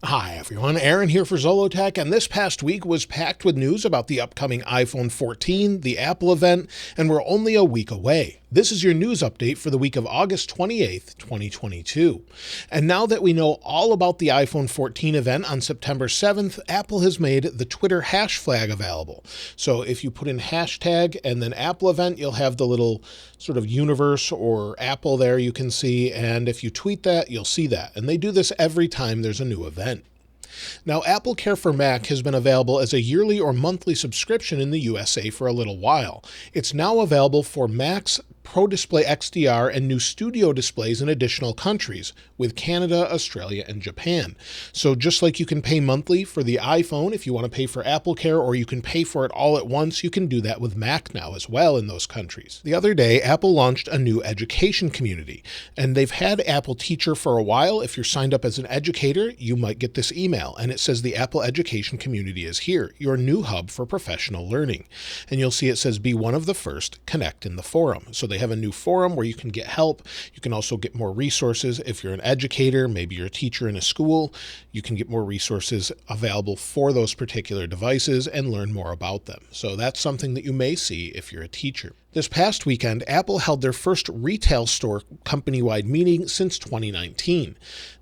Hi everyone, Aaron here for Zollotech, and this past week was packed with news about the upcoming iPhone 14, the Apple event, and we're only a week away. This is your news update for the week of August 28th, 2022. And now that we know all about the iPhone 14 event on September 7th, Apple has made the Twitter hash flag available. So if you put in hashtag and then Apple event, you'll have the little sort of universe or Apple there you can see, and if you tweet that, you'll see that. And they do this every time there's a new event. Now, Apple Care for Mac has been available as a yearly or monthly subscription in the USA for a little while. It's now available for Macs, Pro Display XDR, and new Studio displays in additional countries, with Canada, Australia, and Japan. So just like you can pay monthly for the iPhone if you want to pay for Apple Care, or you can pay for it all at once, you can do that with Mac now as well in those countries. The other day, Apple launched a new education community, and they've had Apple Teacher for a while. If you're signed up as an educator, you might get this email, and it says the Apple Education Community is here, your new hub for professional learning. And you'll see it says be one of the first, connect in the forum. So they have a new forum where you can get help. You can also get more resources. If you're an educator, maybe you're a teacher in a school, you can get more resources available for those particular devices and learn more about them. So that's something that you may see if you're a teacher. This past weekend, Apple held their first retail store company-wide meeting since 2019.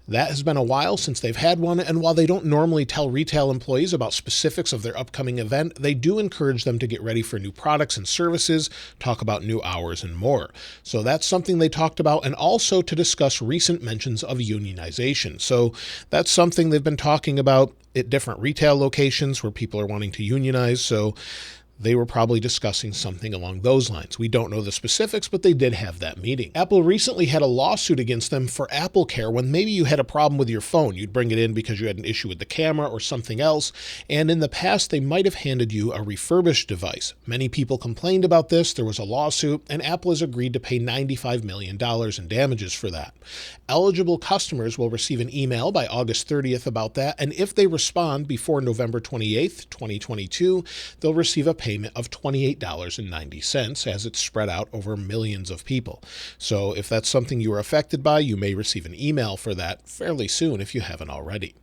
That has been a while since they've had one, and while they don't normally tell retail employees about specifics of their upcoming event, they do encourage them to get ready for new products and services, talk about new hours, and more. So that's something they talked about, and also to discuss recent mentions of unionization. So that's something they've been talking about at different retail locations where people are wanting to unionize. So they were probably discussing something along those lines. We don't know the specifics, but they did have that meeting. Apple recently had a lawsuit against them for Apple Care when maybe you had a problem with your phone. You'd bring it in because you had an issue with the camera or something else, and in the past they might have handed you a refurbished device. Many people complained about this. There was a lawsuit, and Apple has agreed to pay $95 million in damages for that. Eligible customers will receive an email by August 30th about that, and if they respond before November 28th, 2022, they'll receive a payment of $28.90 as it's spread out over millions of people. So if that's something you are affected by, you may receive an email for that fairly soon if you haven't already.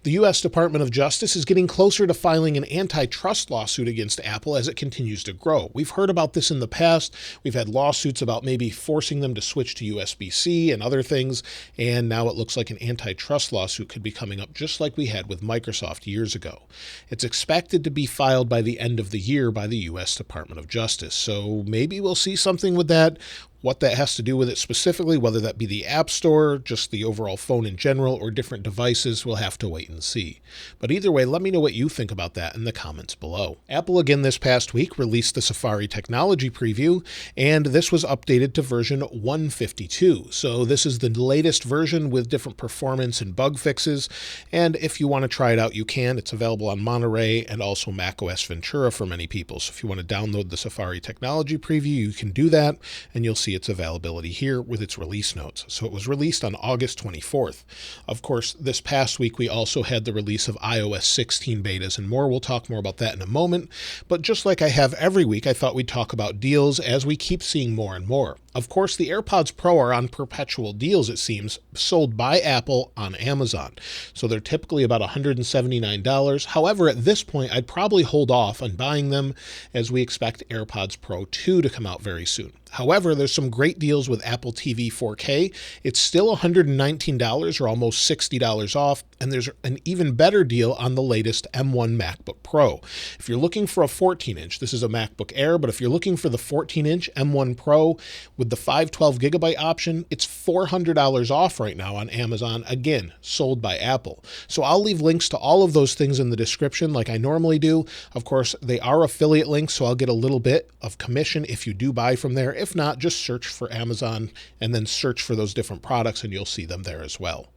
The U.S. Department of Justice is getting closer to filing an antitrust lawsuit against Apple as it continues to grow. We've heard about this in the past. We've had lawsuits about maybe forcing them to switch to USB-C and other things, and now it looks like an antitrust lawsuit could be coming up just like we had with Microsoft years ago. It's expected to be filed by the end of the year by the U.S. Department of Justice, so maybe we'll see something with that. What that has to do with it specifically, whether that be the App Store, just the overall phone in general, or different devices, we'll have to wait and see. But either way, let me know what you think about that in the comments below. Apple again this past week released the Safari Technology Preview, and this was updated to version 152. So this is the latest version with different performance and bug fixes, and if you want to try it out, you can. It's available on Monterey and also macOS Ventura for many people. So if you want to download the Safari Technology Preview, you can do that, and you'll see its availability here with its release notes. So it was released on August 24th. Of course, this past week we also had the release of iOS 16 betas and more. We'll talk more about that in a moment. But just like I have every week, I thought we'd talk about deals as we keep seeing more and more. Of course, the AirPods Pro are on perpetual deals, it seems, sold by Apple on Amazon. So they're typically about $179. However, at this point, I'd probably hold off on buying them as we expect AirPods Pro 2 to come out very soon. However, there's some great deals with Apple TV 4K. It's still $119 or almost $60 off, and there's an even better deal on the latest M1 MacBook Pro. If you're looking for a 14-inch, this is a MacBook Air, but if you're looking for the 14-inch M1 Pro with the 512 gigabyte option, it's $400 off right now on Amazon, again, sold by Apple. So I'll leave links to all of those things in the description like I normally do. Of course, they are affiliate links, so I'll get a little bit of commission if you do buy from there. If not, just search for Amazon and then search for those different products and you'll see them there as well.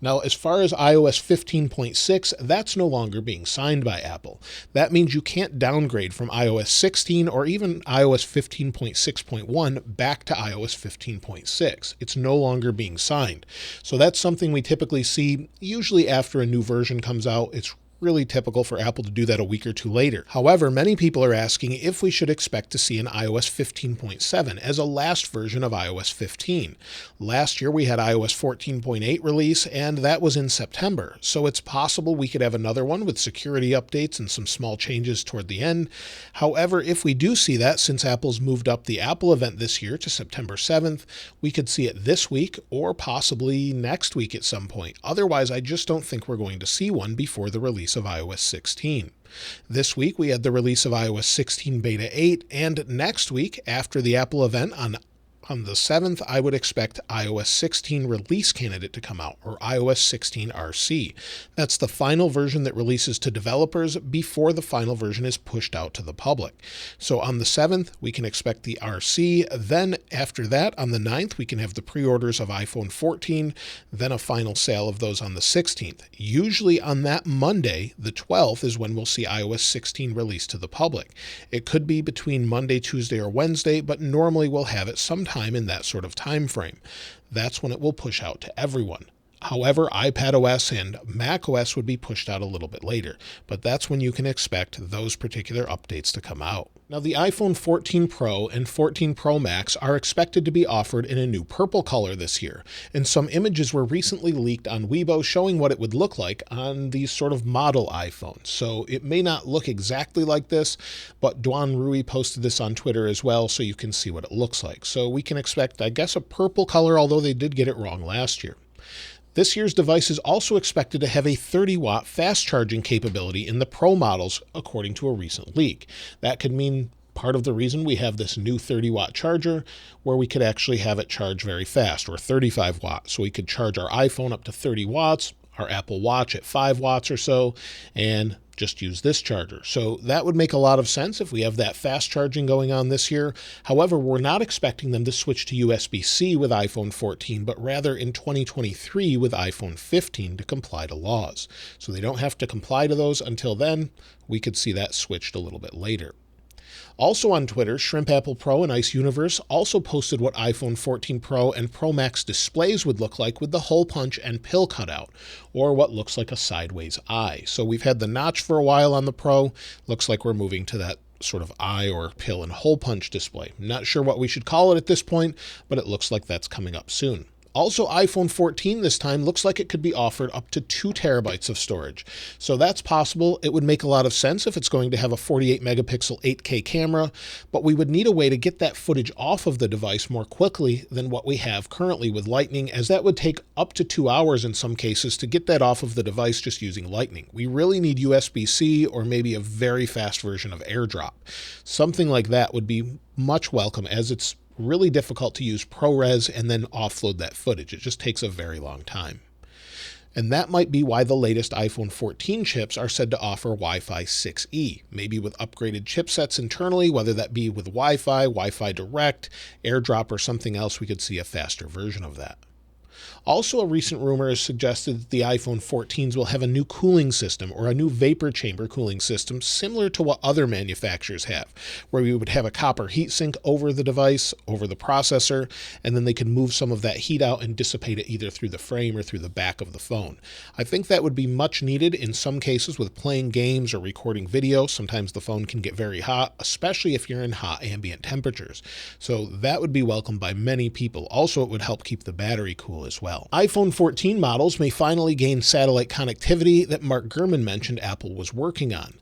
Now, as far as iOS 15.6, that's no longer being signed by Apple. That means you can't downgrade from iOS 16 or even iOS 15.6.1 back to iOS 15.6. It's no longer being signed. So that's something we typically see usually after a new version comes out. It's really typical for Apple to do that a week or two later. However, many people are asking if we should expect to see an iOS 15.7 as a last version of iOS 15. Last year we had iOS 14.8 release, and that was in September, so it's possible we could have another one with security updates and some small changes toward the end. However, if we do see that, since Apple's moved up the Apple event this year to September 7th, we could see it this week or possibly next week at some point. Otherwise, I just don't think we're going to see one before the release of iOS 16. This week, we had the release of iOS 16 Beta 8, and next week, after the Apple event on the 7th, I would expect iOS 16 release candidate to come out, or iOS 16 RC. That's the final version that releases to developers before the final version is pushed out to the public. So on the 7th, we can expect the RC. Then after that, on the 9th, we can have the pre-orders of iPhone 14, then a final sale of those on the 16th. Usually on that Monday, the 12th, is when we'll see iOS 16 released to the public. It could be between Monday, Tuesday, or Wednesday, but normally we'll have it sometime in that sort of time frame. That's when it will push out to everyone. However, iPadOS and macOS would be pushed out a little bit later, but that's when you can expect those particular updates to come out. Now, the iPhone 14 Pro and 14 Pro Max are expected to be offered in a new purple color this year, and some images were recently leaked on Weibo showing what it would look like on these sort of model iPhones. So it may not look exactly like this, but Duan Rui posted this on Twitter as well, so you can see what it looks like. So we can expect, I guess, a purple color, although they did get it wrong last year. This year's device is also expected to have a 30-watt fast charging capability in the Pro models, according to a recent leak. That could mean part of the reason we have this new 30-watt charger, where we could actually have it charge very fast, or 35 watts. So we could charge our iPhone up to 30 watts, our Apple Watch at 5 watts or so, and just use this charger. So that would make a lot of sense if we have that fast charging going on this year. However, we're not expecting them to switch to USB-C with iPhone 14, but rather in 2023 with iPhone 15 to comply to laws. So they don't have to comply to those until then. We could see that switched a little bit later. Also on Twitter, Shrimp Apple Pro and Ice Universe also posted what iPhone 14 Pro and Pro Max displays would look like with the hole punch and pill cutout, or what looks like a sideways eye. So we've had the notch for a while on the Pro. Looks like we're moving to that sort of eye or pill and hole punch display. Not sure what we should call it at this point, but it looks like that's coming up soon. Also, iPhone 14 this time looks like it could be offered up to 2 terabytes of storage. So that's possible. It would make a lot of sense if it's going to have a 48 megapixel 8K camera, but we would need a way to get that footage off of the device more quickly than what we have currently with Lightning, as that would take up to 2 hours in some cases to get that off of the device just using Lightning. We really need USB-C or maybe a very fast version of AirDrop. Something like that would be much welcome, as it's really difficult to use ProRes and then offload that footage. It just takes a very long time. And that might be why the latest iPhone 14 chips are said to offer Wi-Fi 6E, maybe with upgraded chipsets internally, whether that be with Wi-Fi, Wi-Fi Direct, AirDrop, or something else. We could see a faster version of that. Also, a recent rumor has suggested that the iPhone 14s will have a new cooling system, or a new vapor chamber cooling system, similar to what other manufacturers have, where we would have a copper heatsink over the device, over the processor, and then they could move some of that heat out and dissipate it either through the frame or through the back of the phone. I think that would be much needed in some cases with playing games or recording video. Sometimes the phone can get very hot, especially if you're in hot ambient temperatures. So that would be welcomed by many people. Also, it would help keep the battery cool as well. iPhone 14 models may finally gain satellite connectivity that Mark Gurman mentioned Apple was working on.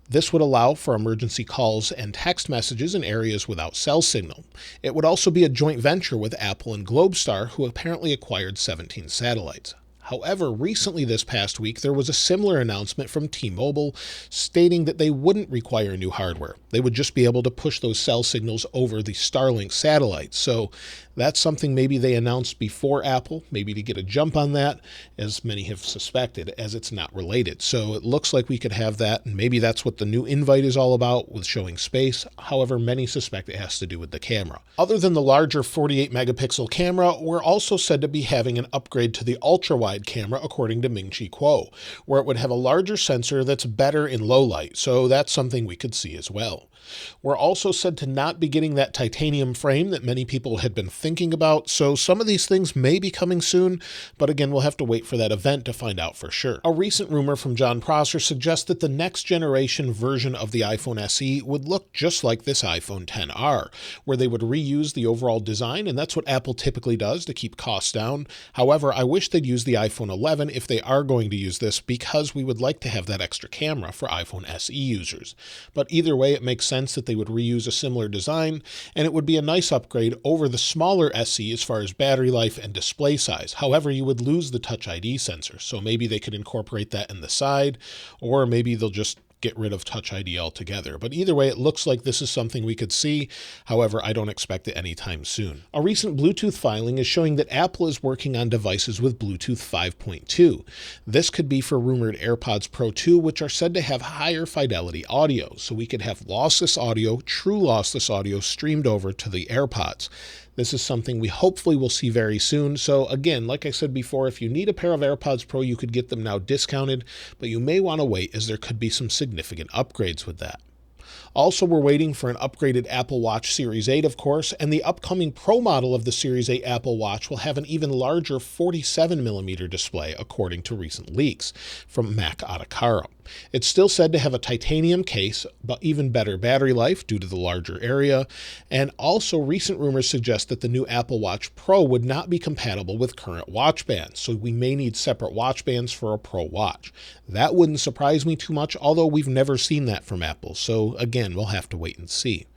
This would allow for emergency calls and text messages in areas without cell signal. It would also be a joint venture with Apple and Globestar, who apparently acquired 17 satellites. However, recently this past week, there was a similar announcement from T-Mobile stating that they wouldn't require new hardware. They would just be able to push those cell signals over the Starlink satellites. So that's something maybe they announced before Apple, maybe to get a jump on that, as many have suspected, as it's not related. So it looks like we could have that, and maybe that's what the new invite is all about, with showing space. However, many suspect it has to do with the camera. Other than the larger 48 megapixel camera, we're also said to be having an upgrade to the ultra-wide camera, according to Ming-Chi Kuo, where it would have a larger sensor that's better in low light. So that's something we could see as well. We're also said to not be getting that titanium frame that many people had been thinking thinking about, so some of these things may be coming soon, but again, we'll have to wait for that event to find out for sure. A recent rumor from John Prosser suggests that the next generation version of the iPhone SE would look just like this iPhone XR, where they would reuse the overall design, and that's what Apple typically does to keep costs down. However, I wish they'd use the iPhone 11 if they are going to use this, because we would like to have that extra camera for iPhone SE users. But either way, it makes sense that they would reuse a similar design, and it would be a nice upgrade over the smaller SE as far as battery life and display size. However, you would lose the Touch ID sensor, so maybe they could incorporate that in the side, or maybe they'll just get rid of Touch ID altogether. But either way, it looks like this is something we could see. However, I don't expect it anytime soon. A recent Bluetooth filing is showing that Apple is working on devices with Bluetooth 5.2. This could be for rumored AirPods Pro 2, which are said to have higher fidelity audio. So we could have lossless audio, true lossless audio, streamed over to the AirPods. This is something we hopefully will see very soon. So again, like I said before, if you need a pair of AirPods Pro, you could get them now discounted, but you may want to wait as there could be some significant upgrades with that. Also, we're waiting for an upgraded Apple Watch Series 8, of course, and the upcoming Pro model of the Series 8 Apple Watch will have an even larger 47mm display, according to recent leaks from Mac Atakara. It's still said to have a titanium case, but even better battery life due to the larger area. And also, recent rumors suggest that the new Apple Watch Pro would not be compatible with current watch bands, so we may need separate watch bands for a Pro watch. That wouldn't surprise me too much, although we've never seen that from Apple. So again, we'll have to wait and see.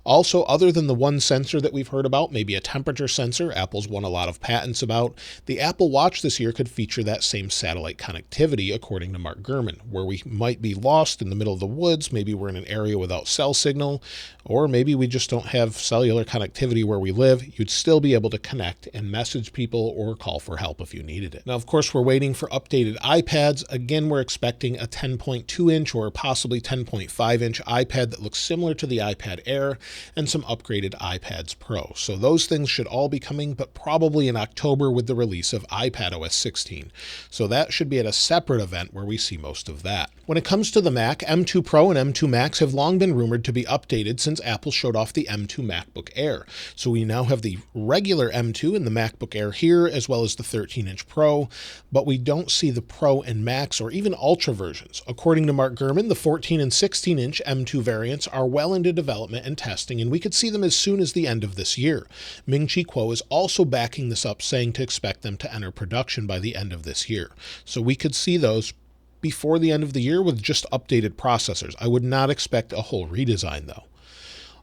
Also, other than the one sensor that we've heard about, maybe a temperature sensor Apple's won a lot of patents about, the Apple Watch this year could feature that same satellite connectivity, according to Mark Gurman, where we might be lost in the middle of the woods, maybe we're in an area without cell signal, or maybe we just don't have cellular connectivity where we live. You'd still be able to connect and message people or call for help if you needed it. Now, of course, we're waiting for updated iPads. Again, we're expecting a 10.2-inch or possibly 10.5-inch iPad that looks similar to the iPad Air, and some upgraded iPads Pro. So those things should all be coming, but probably in October with the release of iPadOS 16. So that should be at a separate event where we see most of that. When it comes to the Mac, M2 Pro and M2 Max have long been rumored to be updated since Apple showed off the M2 MacBook Air. So we now have the regular M2 and the MacBook Air here, as well as the 13-inch Pro, but we don't see the Pro and Max or even Ultra versions. According to Mark Gurman, the 14 and 16-inch M2 variants are well into development and testing, and we could see them as soon as the end of this year. Ming-Chi Kuo is also backing this up, saying to expect them to enter production by the end of this year. So we could see those before the end of the year with just updated processors. I would not expect a whole redesign though.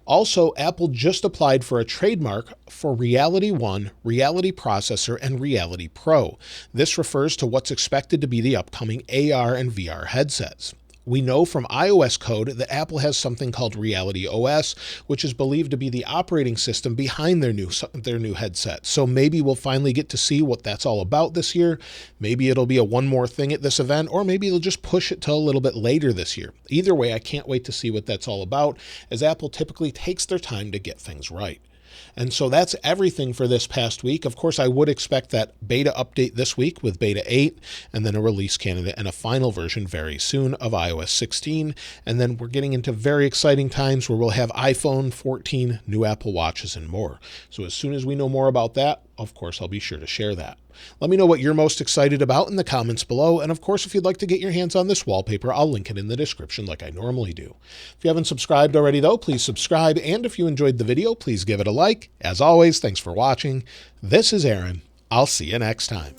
Also, Apple just applied for a trademark for Reality One, Reality Processor, and Reality Pro. This refers to what's expected to be the upcoming AR and VR headsets. We know from iOS code that Apple has something called RealityOS, which is believed to be the operating system behind their new headset. So maybe we'll finally get to see what that's all about this year. Maybe it'll be a one more thing at this event, or maybe they'll just push it till a little bit later this year. Either way, I can't wait to see what that's all about, as Apple typically takes their time to get things right. And so that's everything for this past week. Of course, I would expect that beta update this week with beta 8, and then a release candidate and a final version very soon of iOS 16. And then we're getting into very exciting times where we'll have iPhone 14, new Apple Watches, and more. So as soon as we know more about that, of course, I'll be sure to share that. Let me know what you're most excited about in the comments below. And of course, if you'd like to get your hands on this wallpaper, I'll link it in the description like I normally do. If you haven't subscribed already, though, please subscribe. And if you enjoyed the video, please give it a like. As always, thanks for watching. This is Aaron. I'll see you next time.